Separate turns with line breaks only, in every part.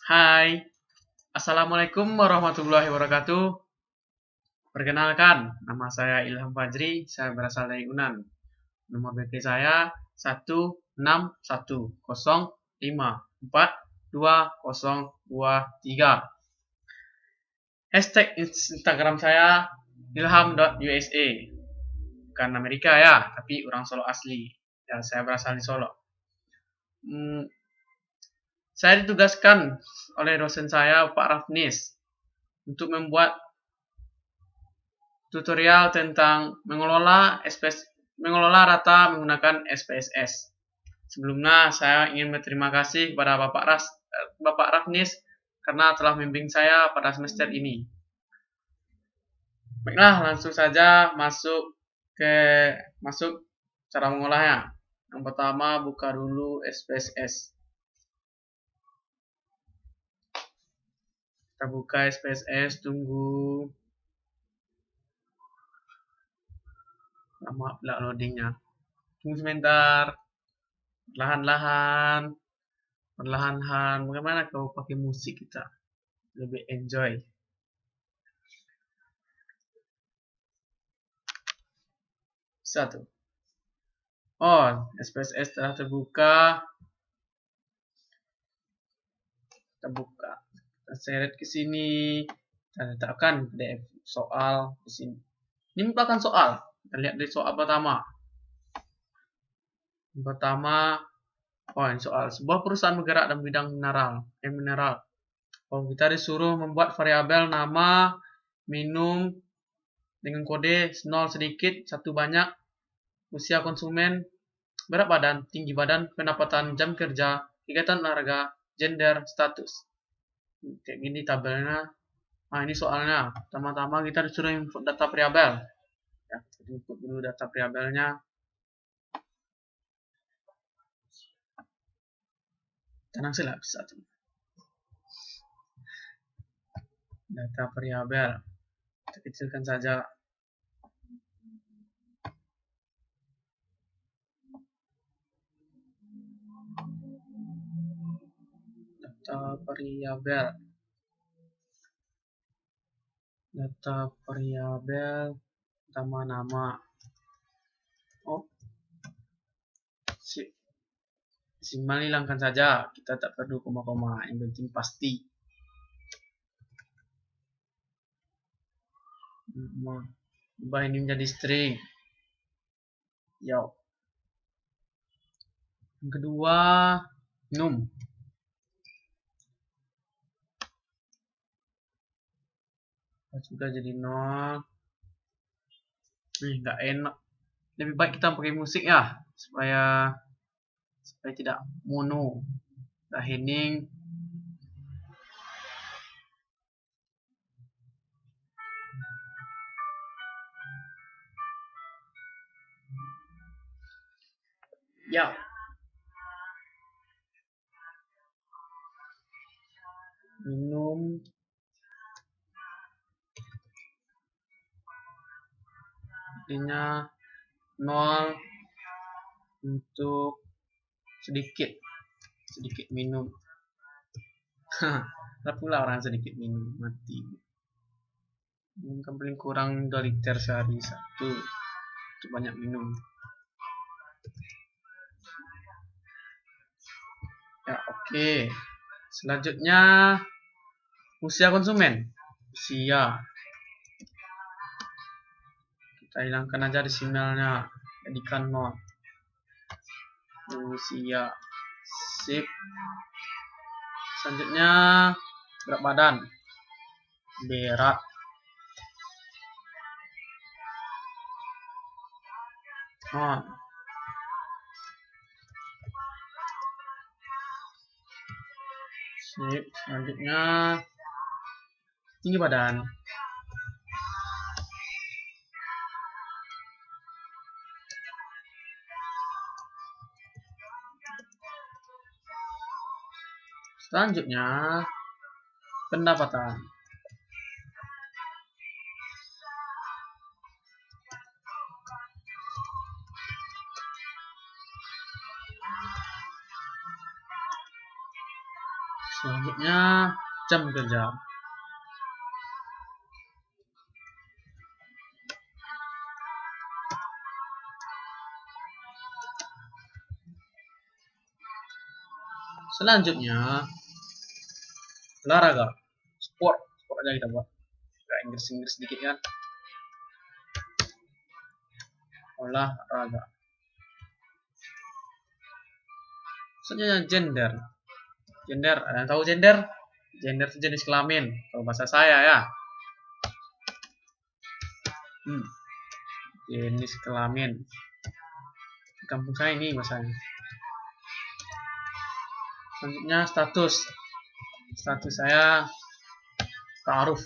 Hai, Assalamualaikum warahmatullahi wabarakatuh. Perkenalkan, nama saya Ilham Fajri, saya berasal dari Unan. Nomor BP saya 16105542023. Hashtag Instagram saya ilham.usa. Bukan Amerika ya, tapi orang Solo asli. Ya, saya berasal di Solo. Saya ditugaskan oleh dosen saya, Pak Rafnis, untuk membuat tutorial tentang mengelola data menggunakan SPSS. Sebelumnya saya ingin berterima kasih kepada Bapak Rafnis karena telah membimbing saya pada semester ini. Baiklah, langsung saja masuk cara mengolahnya. Yang pertama, buka dulu SPSS. Kita buka SPSS, tunggu lama pula loadingnya. Tunggu sebentar. Perlahan-lahan. Bagaimana kalau pakai musik kita? Lebih enjoy. Satu. Oh, SPSS telah terbuka. Kita buka. Kita seret ke sini. Kita letakkan PDF soal di sini. Ini merupakan soal. Kita lihat dari soal pertama. Yang pertama, ini soal. Sebuah perusahaan bergerak dalam bidang mineral. Kita disuruh membuat variabel nama minum dengan kode 0 sedikit, 1 banyak, usia konsumen, berat badan, tinggi badan, pendapatan, jam kerja, kegiatan olahraga, gender, status. Kayak gini tabelnya. Ini soalnya. Pertama-tama kita disuruh input data variabel. Ya, kita input dulu data variabelnya. Tenang sih lah, bisa tuh. Data variabel. Kita kecilkan saja. Data variabel pertama nama. Simbol hilangkan saja, kita tak perlu koma-koma, yang penting pasti. Ubah ini menjadi string. Yo. Yang kedua, num. Juga jadi 0. Nggak enak. Lebih baik kita pakai musik ya, supaya tidak mono. Kita hening. Ya. Minum. Artinya 0 untuk sedikit minum. Ada pula orang sedikit minum mati. Mungkin paling kurang 2 liter sehari, 1 untuk banyak minum. Ya, oke. Selanjutnya usia konsumen. Usia. Kita hilangkan aja desimalnya, jadikan 0. Usia. Sip. Selanjutnya berat badan. Berat. Sip. Selanjutnya tinggi badan. Selanjutnya pendapatan. Selanjutnya jam kerja. Selanjutnya olahraga, sport aja kita buat. Gak Inggris sedikit kan. Olahraga. Selanjutnya gender. Ada yang tahu gender? Gender itu jenis kelamin. Kalau bahasa saya ya. Jenis kelamin. Di kampung saya ini bahasanya. Selanjutnya status. Status saya ta'aruf.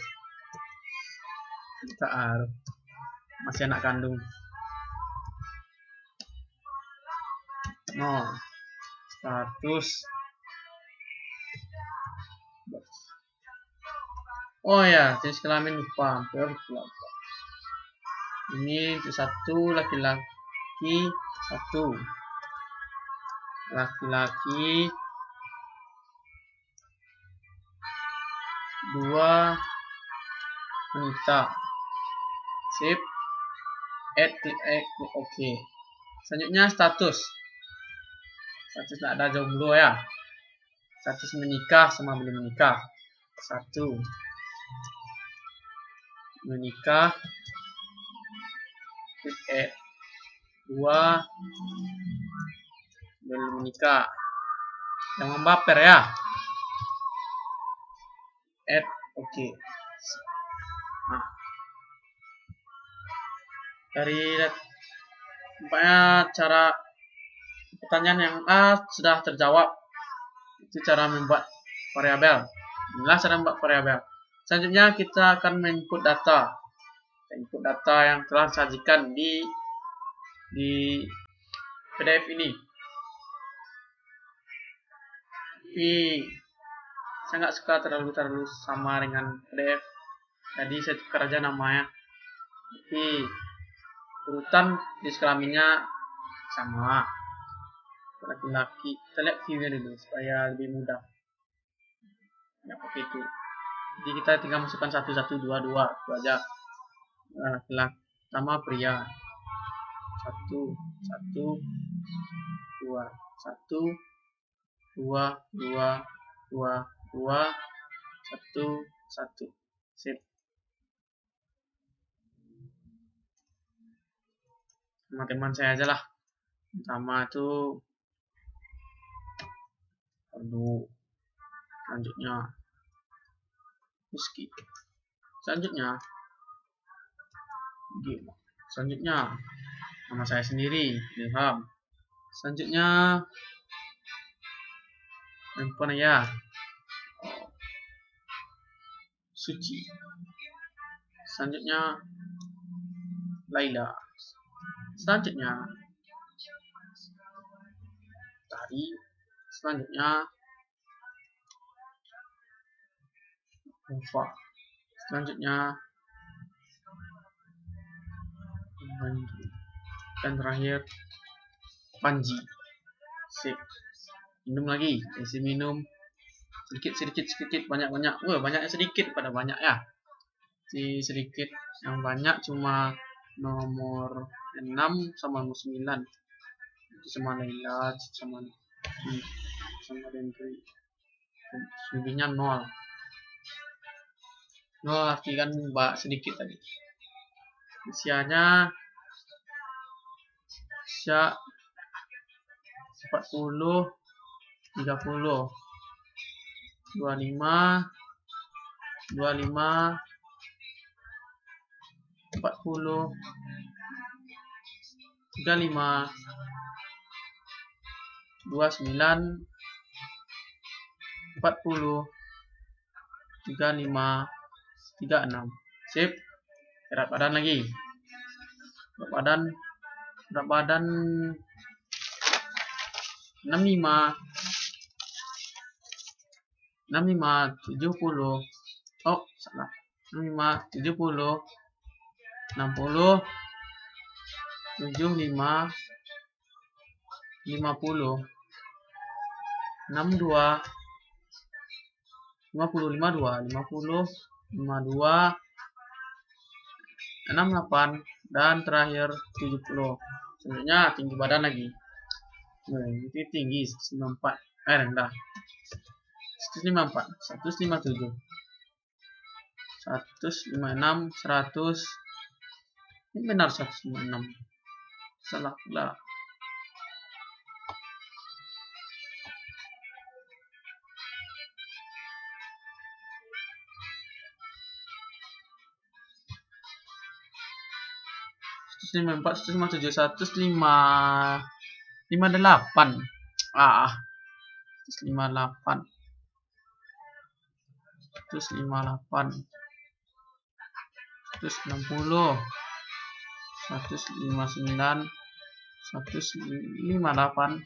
Masih anak kandung. No. Status. Oh ya, jenis kelamin lupa. Ini untuk satu laki-laki, satu laki-laki, dua wanita. Sip. Add, oke. Selanjutnya status. Status tidak ada jomblo ya. Status menikah sama belum menikah. Satu. Menikah. Add. Dua. Belum menikah. Jangan baper ya. Add. Oke. Nah. Dari cara pertanyaan yang A sudah terjawab. Itu cara membuat variabel. Inilah cara membuat variabel. Selanjutnya kita akan menginput data. Input data yang telah disajikan di PDF ini. Tapi saya nggak suka terlalu sama dengan PDF. Jadi saya tukar aja namanya. Tapi urutan jenis kelaminnya sama. Laki-laki. Kita lihat view-nya dulu supaya lebih mudah. Ya, oke itu. Jadi kita tinggal masukkan 1, 1, 2, 2 itu aja. Laki-laki sama pria. 1, 1, 2, 1, 2, 2, 2, 2, 1, 1. Sip. Sama teman saya aja lah. Sama itu aduh. Selanjutnya nama saya sendiri, Ilham. Selanjutnya handphone ya, Suci. Selanjutnya Laila. Selanjutnya Tari. Selanjutnya Nova. Selanjutnya dan terakhir Panji. Sip. Minum lagi. Isi minum sedikit banyak. Banyaknya sedikit pada banyak ya. Si sedikit yang banyak cuma nomor 6 sama nomor 9. Itu sama Laila, sama Dendri. Lebihnya 0. 0 arti kan sedikit tadi. Usia 40, 30, 25, 40, 35, 29, 40, 35, 36. Sip. Berat badan lagi. Berat badan 65, 70. Oh, salah. 65, 70, 60, 75, 50, 62, 50, 52, 50, 52, 68, dan terakhir 70. Selanjutnya tinggi badan lagi. Nah, ini tinggi 194. Rendah. 154, 157, 156, 100. Ini benar 156. Salah pula. Lima empat, 157, 158. 158, 158, 160, 159, 158,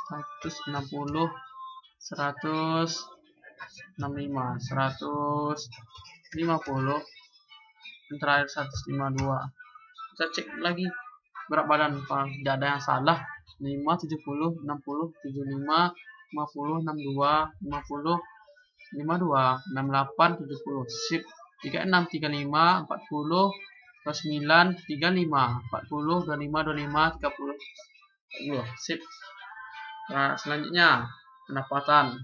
160, 165, 150, dan terakhir 152. Kita cek lagi berat badan, apa tidak ada yang salah. 5, 70, 60, 75, 50, 62, 50, 52, 68, 70. Sip. 36, 35, 40, 29, 35, 40, 25, 25, 30. Sip. Nah, selanjutnya pendapatan.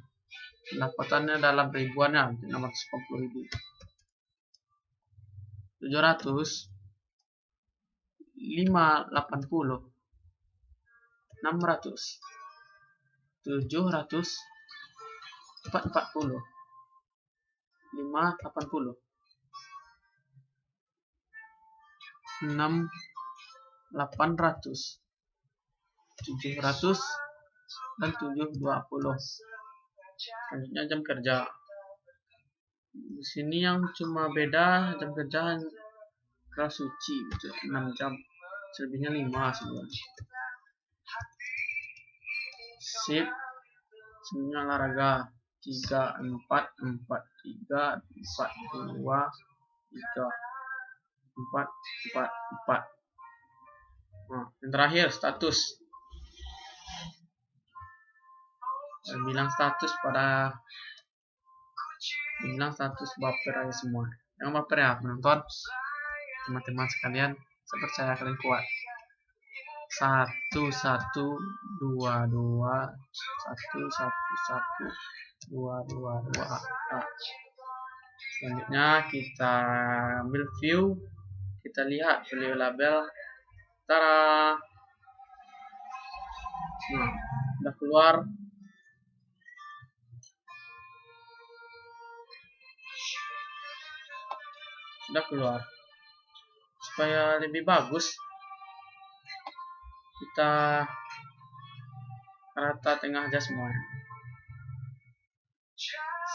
Pendapatannya dalam ribuannya 680.000. 700, 580, 600, 700, 440, 580, 6, 800, 700, dan 720. Selanjutnya jam kerja. Di sini yang cuma beda jam kerja kelas suci 6 jam, selebihnya 5 sebenarnya. Sip. Semuanya olahraga 3, 4, 4, 3, 4, 2, 3, 4, 4, 4. Nah, yang terakhir status. Bilang status baper aja semua. Jangan baper ya penonton, teman-teman sekalian. Saya percaya kalian kuat. 1, 1, 2, 2, 1, 1, 1, 2, 2, 2. Nah, selanjutnya kita ambil view, kita lihat value label. Tara. Nah, udah keluar. Sudah keluar. Supaya lebih bagus, kita rata tengah aja semuanya.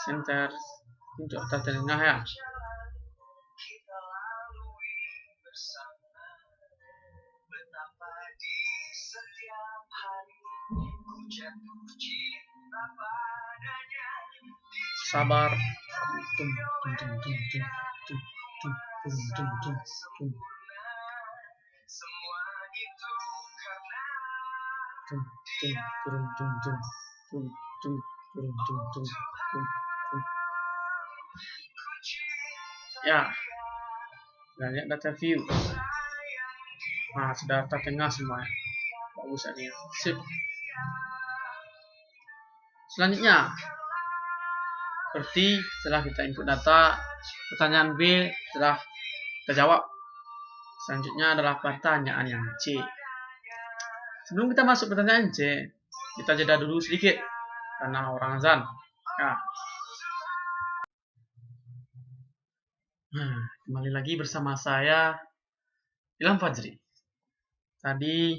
Center untuk rata tengah ya. Sabar. Ya, dan lihat data view. Nah, sudah data tengah semua. Bagus ini. Sip. Selanjutnya, seperti setelah kita input data, pertanyaan B telah terjawab. Selanjutnya adalah pertanyaan yang C. Sebelum kita masuk pertanyaan C, kita jeda dulu sedikit karena orang azan. Ya. Kembali lagi bersama saya Ilham Fajri. Tadi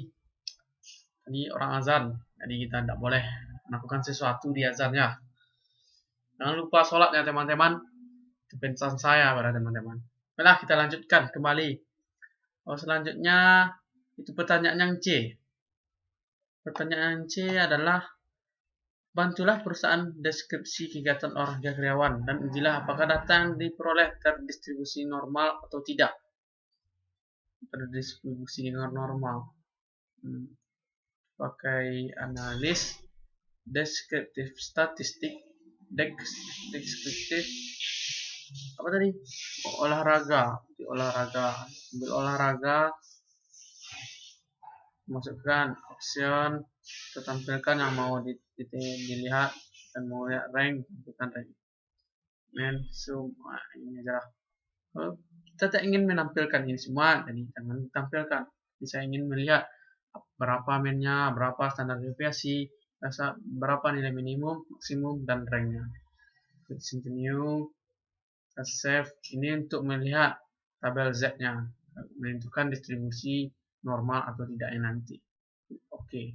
orang azan, jadi kita tidak boleh melakukan sesuatu di azannya. Jangan lupa sholat ya teman-teman. Itu pesan saya pada teman-teman. Baiklah, kita lanjutkan kembali. Selanjutnya itu pertanyaan yang C. Pertanyaan C adalah, bantulah perusahaan deskripsi kegiatan olahraga karyawan dan ujilah apakah data yang diperoleh terdistribusi normal atau tidak. Terdistribusi dengan normal. Pakai analis deskriptif statistik deskriptif apa tadi? Olahraga. Ambil olahraga, masukkan option, tampilkan yang mau dilihat dan mau lihat rank, tentukan rank. Zoom, ini aja. Kalau kita tak ingin menampilkan ini semua, jadi jangan tampilkan. Bisa ingin melihat berapa mainnya, berapa standar deviasi, berapa nilai minimum, maksimum, dan ranknya. Continue, save. Ini untuk melihat tabel Z-nya, menentukan distribusi normal atau tidaknya nanti. Oke.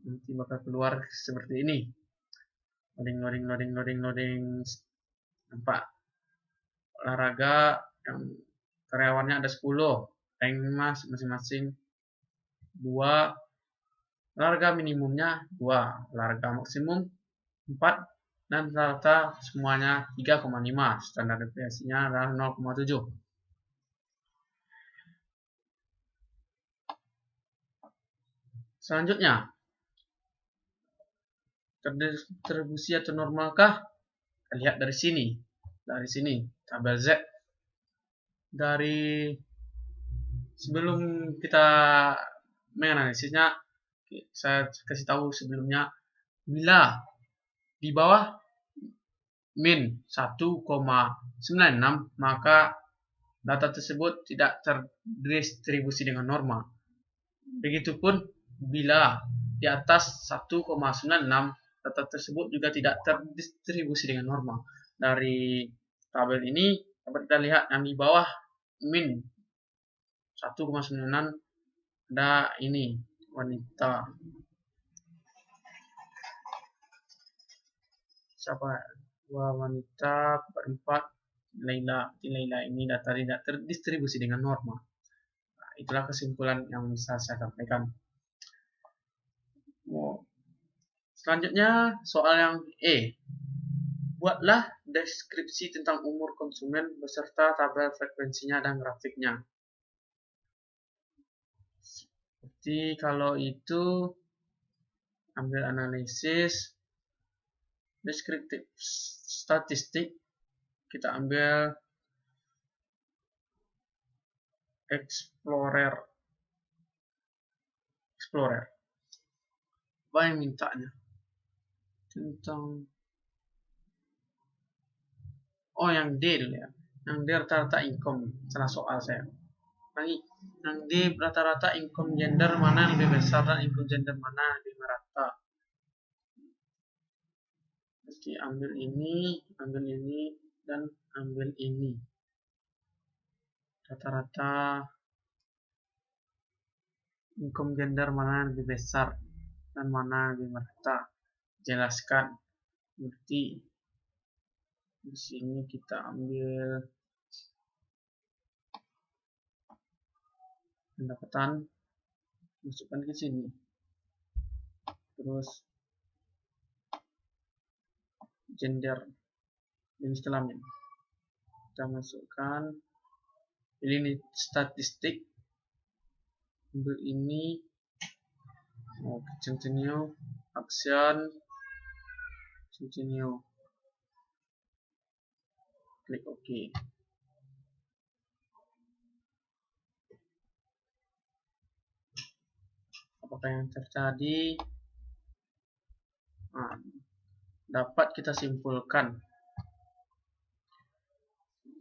Nanti bakal keluar seperti ini. Loading. Nampak olahraga yang karyawannya ada 10, rank masing-masing 2, olahraga minimumnya 2, olahraga maksimum 4, dan rata semuanya 3,5, standar deviasinya adalah 0,7. Selanjutnya, terdistribusi atau normalkah? Kita lihat dari sini tabel Z. Dari sebelum kita menganalisisnya, saya kasih tahu sebelumnya, bila di bawah min 1,96 maka data tersebut tidak terdistribusi dengan normal. Begitupun bila di atas 1,96 data tersebut juga tidak terdistribusi dengan normal. Dari tabel ini dapat kita lihat yang di bawah min 1,96 ada ini wanita. Siapa? 2 wanita, 4 Laila. Laila ini data tidak terdistribusi dengan normal. Nah, itulah kesimpulan yang bisa saya sampaikan. Selanjutnya soal yang E. Buatlah deskripsi tentang umur konsumen beserta tabel frekuensinya dan grafiknya. Seperti kalau itu ambil analisis deskriptif statistik, kita ambil Explorer. Apa yang mintanya? Tentang yang D ya. Yang D rata-rata income, salah soal saya. Yang D rata-rata income gender mana yang lebih besar dan income gender mana yang lebih merata. Jadi ambil ini, dan ambil ini. Rata-rata income gender mana yang lebih besar dan mana yang lebih merata. Jelaskan. Berarti di sini kita ambil pendapatan, masukkan ke sini. Terus gender, jenis kelamin, kita masukkan. Ini statistik, ambil ini, continue, action, continue, klik OK. Apakah yang terjadi? Dapat kita simpulkan.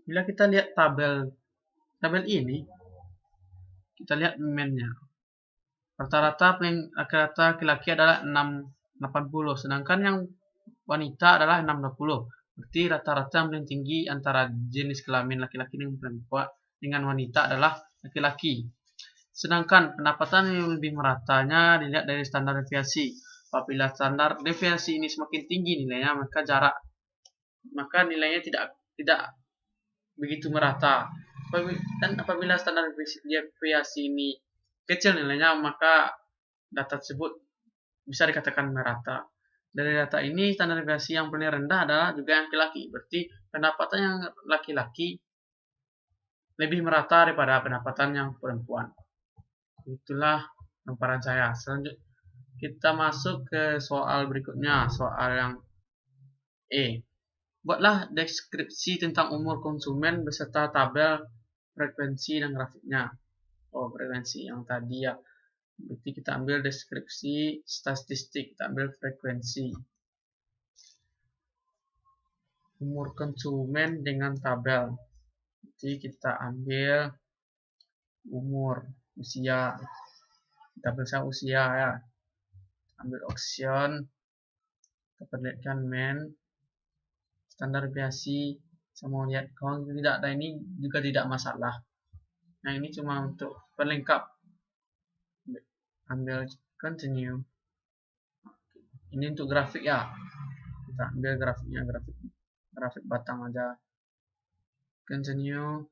Bila kita lihat tabel ini, kita lihat mennya. Rata-rata laki-laki adalah 680, sedangkan yang wanita adalah 620. Berarti rata-rata yang paling tinggi antara jenis kelamin laki-laki dan perempuan dengan wanita adalah laki-laki. Sedangkan pendapatan yang lebih meratanya dilihat dari standar deviasi. Apabila standar deviasi ini semakin tinggi nilainya, maka nilainya tidak begitu merata. Dan apabila standar deviasi ini kecil nilainya, maka data tersebut bisa dikatakan merata. Dari data ini, standar deviasi yang paling rendah adalah juga yang laki-laki. Berarti pendapatan yang laki-laki lebih merata daripada pendapatan yang perempuan. Itulah gambaran saya. Selanjutnya kita masuk ke soal berikutnya, soal yang E. Buatlah deskripsi tentang umur konsumen beserta tabel frekuensi dan grafiknya. Oh, frekuensi yang tadi ya. Berarti kita ambil deskripsi statistik, kita ambil frekuensi. Umur konsumen dengan tabel. Jadi kita ambil umur, usia. Kita bisa usia ya. Ambil option. Kita perlihatkan men. Standar deviasi. Saya mau lihat kalau tidak ada ini juga tidak masalah. Nah ini cuma untuk pelengkap. Ambil continue. Ini untuk grafik ya. Kita ambil grafiknya, grafik batang aja. Continue.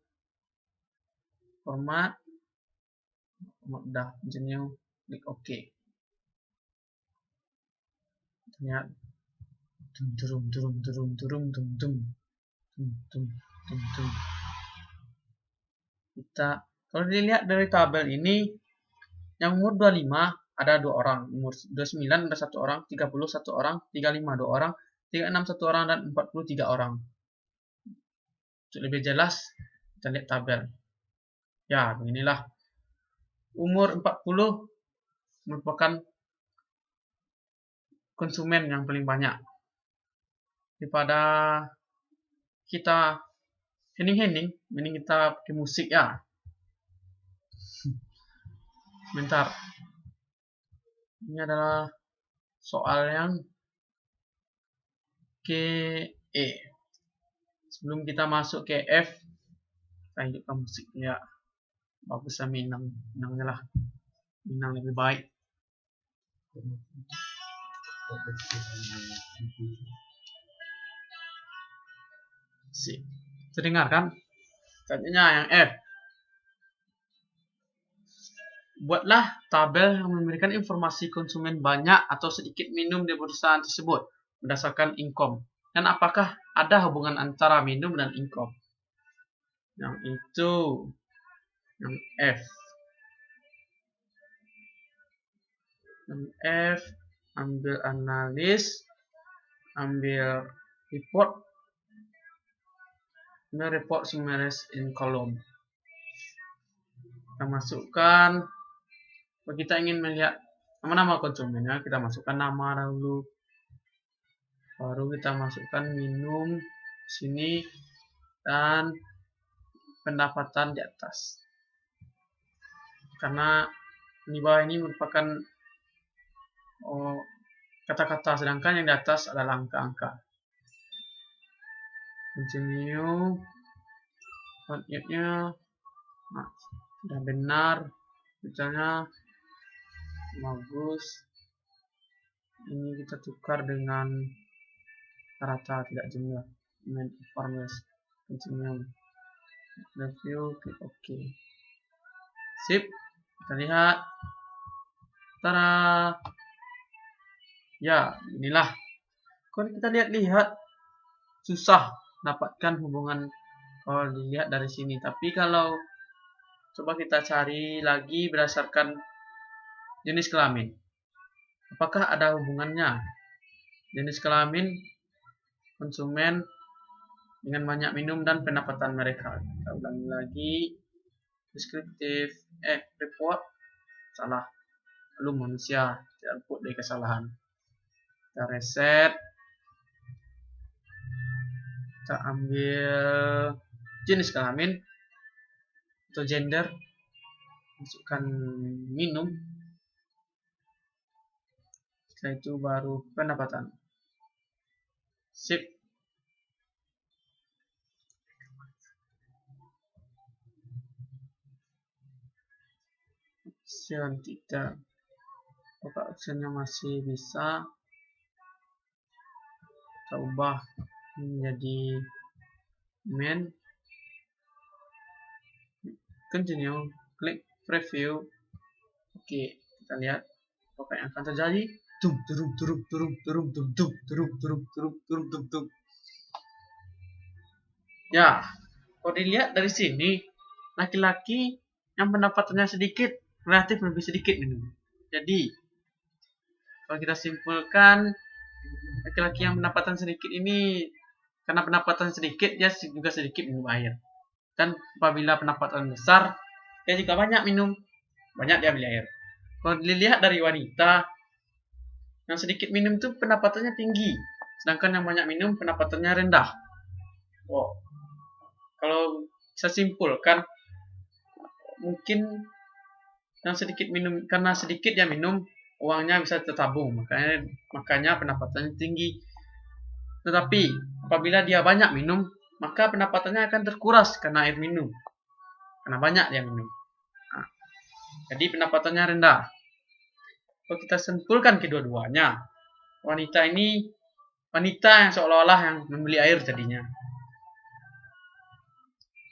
Format udah, continue, klik OK. Lihat. Kita kalau dilihat dari tabel ini yang umur 25 ada 2 orang, umur 29 ada 1 orang, 30 1 orang, 35 2 orang, 36 1 orang dan 43 orang. Untuk lebih jelas kita lihat tabel. Ya, beginilah. Umur 40 merupakan konsumen yang paling banyak. Daripada kita hening-hening, mending kita pakai musik ya. Sebentar. Ini adalah soal yang ke E. Sebelum kita masuk ke F, kita hidupkan musik ya. Bagusnya Minangnya lah. Minang lebih baik. Sip. Terdengar kan? Selanjutnya yang F. Buatlah tabel yang memberikan informasi konsumen banyak atau sedikit minum di perusahaan tersebut berdasarkan income. Dan apakah ada hubungan antara minum dan income? Yang itu yang F. Yang F, ambil analis, ambil report, ambil report summaries in column. Kita masukkan, kalau kita ingin melihat nama-nama konsumennya, kita masukkan nama dulu. Baru kita masukkan minum sini dan pendapatan di atas. Karena di bawah ini merupakan kata-kata, sedangkan yang di atas adalah angka-angka. Continue. Outputnya sudah benar, misalnya bagus. Ini kita tukar dengan rata, tidak jumlah. Main farmers. Continue. Review, klik OK. Sip. Kita lihat. Tara. Ya, inilah. Kalau kita lihat-lihat susah dapatkan hubungan kalau dilihat dari sini. Tapi kalau coba kita cari lagi berdasarkan jenis kelamin. Apakah ada hubungannya? Jenis kelamin konsumen dengan banyak minum dan pendapatan mereka. Kita ulangi lagi. Deskriptif report salah. Lalu manusia tidak luput dari kesalahan. Kita reset. Kita ambil jenis kelamin atau gender, masukkan minum. Setelah itu baru pendapatan. Sip. Option tidak. Apakah optionnya masih bisa? Kita ubah menjadi main. Continue. Klik preview. Oke, kita lihat apa yang akan terjadi. Ya, kalau dilihat dari sini, laki-laki yang pendapatannya sedikit, relatif lebih sedikit minum. Jadi, kalau kita simpulkan, laki-laki yang pendapatan sedikit ini, karena pendapatan sedikit dia juga sedikit minum air. Dan apabila pendapatan besar, dia juga banyak minum, banyak dia beli air. Kalau dilihat dari wanita, yang sedikit minum itu pendapatannya tinggi, sedangkan yang banyak minum pendapatannya rendah. Wow. Kalau saya simpulkan, mungkin yang sedikit minum, karena sedikit dia minum, uangnya bisa tertabung, makanya pendapatannya tinggi. Tetapi apabila dia banyak minum, maka pendapatannya akan terkuras karena air minum, karena banyak dia minum. Nah, jadi pendapatannya rendah. Kalau kita simpulkan kedua-duanya, wanita ini wanita yang seolah-olah yang membeli air jadinya.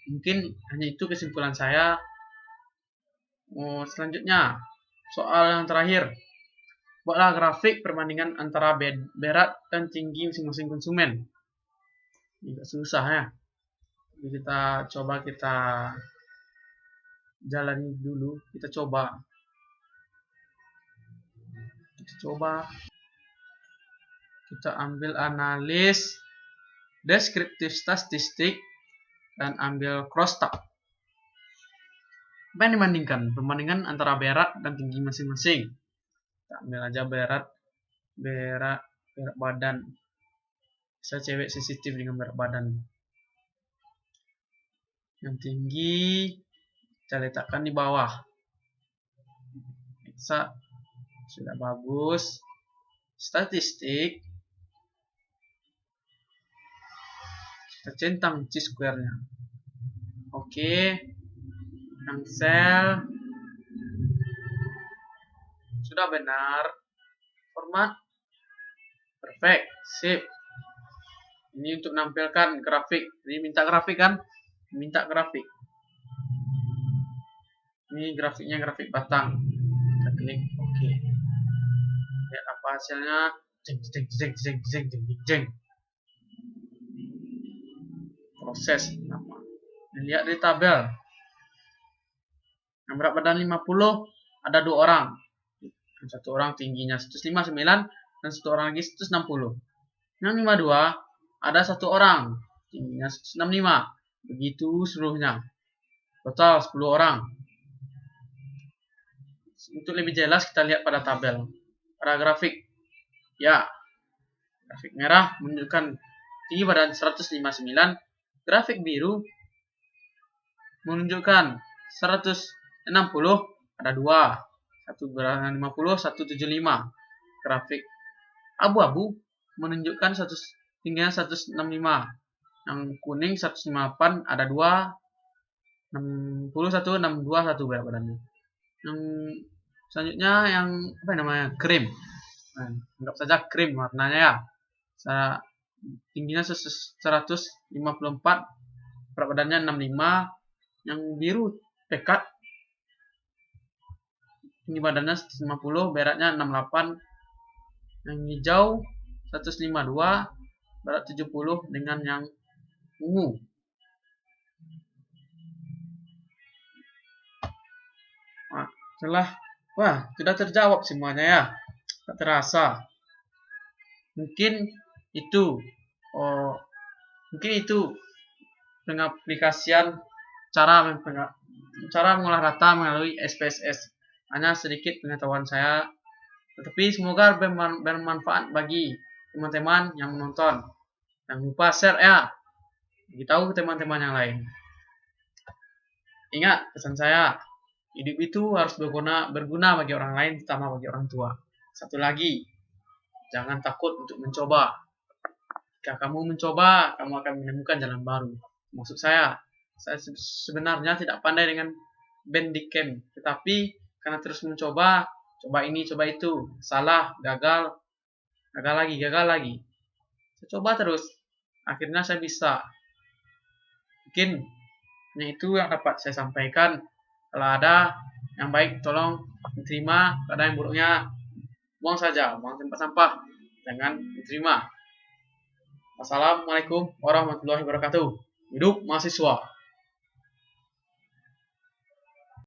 Mungkin hanya itu kesimpulan saya. Selanjutnya, soal yang terakhir. Buatlah grafik perbandingan antara berat dan tinggi masing-masing konsumen. Ini agak susah ya. Jadi kita jalani dulu. Kita coba. Kita ambil analis deskriptif statistik dan ambil crosstalk. Apa yang dibandingkan? Perbandingan antara berat dan tinggi masing-masing. Kita ambil aja berat badan. Saya cewek sensitif dengan berat badan. Yang tinggi kita letakkan di bawah. Bisa sudah bagus. Statistik kita centang chi-square-nya. Oke. Yang sel sudah benar. Format perfect, sip. Ini untuk menampilkan grafik. Ini minta grafik kan? Minta grafik. Ini grafiknya, grafik batang. Kita klik oke. Lihat apa hasilnya. Jeng. Proses nama. Lihat di tabel. Yang berat badan 50 ada 2 orang. Satu orang tingginya 159 dan satu orang lagi 160. Yang 52 ada 1 orang tingginya 165. Begitu seluruhnya. Total 10 orang. Untuk lebih jelas kita lihat pada tabel. Pada grafik. Ya. Grafik merah menunjukkan tinggi badan 159. Grafik biru menunjukkan 160 ada 2. 150, 175. Grafik abu-abu menunjukkan tingginya 165. Yang kuning 158 ada 2. 61, 62 1 berat badannya. Yang selanjutnya yang apa namanya? Krim. Nah, anggap saja krim warnanya ya. Tingginya 154, berat badannya 65. Yang biru pekat, tinggi badannya 150, beratnya 68. Yang hijau 152, berat 70 dengan yang ungu. Nah, sudah terjawab semuanya ya. Tak terasa. Mungkin itu pengaplikasian cara mengolah data melalui SPSS. Hanya sedikit pengetahuan saya, tetapi semoga bermanfaat bagi teman-teman yang menonton. Jangan lupa share ya, beritahu ke teman-teman yang lain. Ingat pesan saya, hidup itu harus berguna bagi orang lain, terutama bagi orang tua. Satu lagi, jangan takut untuk mencoba. Jika kamu mencoba, kamu akan menemukan jalan baru. Maksud saya sebenarnya tidak pandai dengan Bandicam, tetapi karena terus mencoba, coba ini, coba itu, salah, gagal lagi. Saya coba terus, akhirnya saya bisa. Mungkin hanya itu yang dapat saya sampaikan. Kalau ada yang baik, tolong diterima. Kalau ada yang buruknya, buang saja, buang tempat sampah, jangan diterima. Wassalamualaikum warahmatullahi wabarakatuh. Hidup mahasiswa.